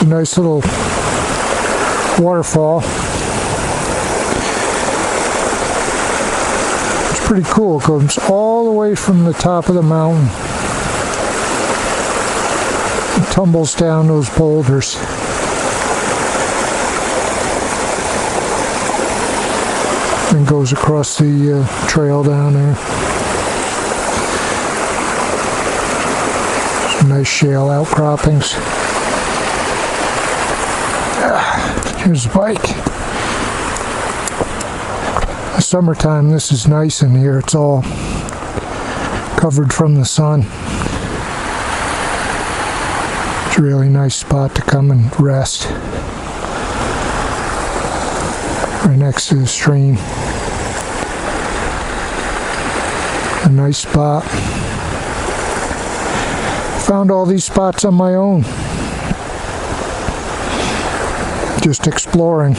It's a nice little waterfall. It's pretty cool. It comes all the way from the top of the mountain. It tumbles down those boulders. And goes across the trail down there. Some nice shale outcroppings. Here's the bike. The summertime, this is nice in here. It's all covered from the sun. It's a really nice spot to come and rest. Right next to the stream. A nice spot. Found all these spots on my own. Just exploring.